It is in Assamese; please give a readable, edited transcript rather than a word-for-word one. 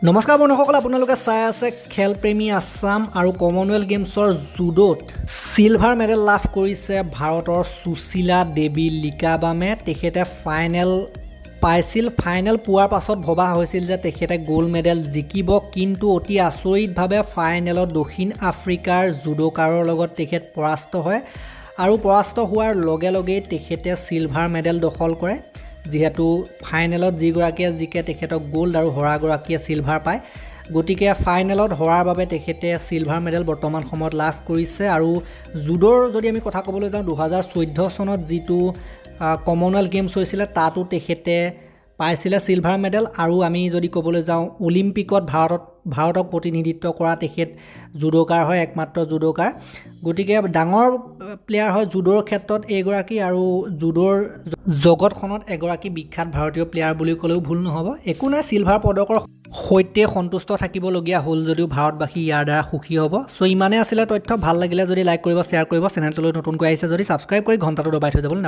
নমস্কাৰ বন্ধুসকল, আপোনালোকে চাই আছে খেল প্ৰেমী আছাম আৰু কমনৱেলথ গেমছৰ জুডোত সিলভাৰ মেডেল লাভ কৰিছে ভাৰতৰ সুশীলা দেৱী লিকাবামে। তেখেতে ফাইনেল পাইছিল। ফাইনেল পোৱাৰ পাছত ভবা হৈছিল যে তেখেতে গোল্ড মেডেল জিকিব, কিন্তু অতি আচৰিতভাৱে ফাইনেলত দক্ষিণ আফ্ৰিকাৰ জুডোকাৰৰ লগত তেখেত পৰাস্ত হয় আৰু পৰাস্ত হোৱাৰ লগে লগেই তেখেতে সিলভাৰ মেডেল দখল কৰে। যিহেতু ফাইনেলত যিগৰাকীয়ে জিকে তেখেতক গোল্ড আৰু হৰাগৰাকীয়ে সিলভাৰ পায়, গতিকে ফাইনেলত হৰাৰ বাবে তেখেতে সিলভাৰ মেডেল বৰ্তমান সময়ত লাভ কৰিছে। আৰু জুডোৰ যদি আমি কথা ক'বলৈ যাওঁ, 2014 চনত যিটো কমনৱেলথ গেমছ হৈছিলে তাতো তেখেতে পাইছিলে সিলভাৰ মেডেল। আৰু আমি যদি ক'বলৈ যাওঁ অলিম্পিকত ভাৰতক প্ৰতিনিধিত্ব কৰা তেখেত জুডোকাৰ হয়, একমাত্ৰ জুডোকাৰ। গতিকে ডাঙৰ প্লেয়াৰ হয় জুডোৰ ক্ষেত্ৰত এইগৰাকী, আৰু জুডোৰ জগতখনত এগৰাকী বিখ্যাত ভাৰতীয় প্লেয়াৰ বুলি ক'লেও ভুল নহ'ব। একো নাই, সিলভাৰ পদকৰ সৈতে সন্তুষ্ট থাকিবলগীয়া হ'ল যদিও ভাৰতবাসী ইয়াৰ দ্বাৰা সুখী হ'ব। চ' ইমানেই আছিলে তথ্য। ভাল লাগিলে যদি লাইক কৰিব, শ্বেয়াৰ কৰিব। চেনেলটোলৈ নতুনকৈ আহিছে যদি ছাবস্ক্ৰাইব কৰি ঘণ্টাটো দবাই থৈ যাবলৈ নাপাহৰিব।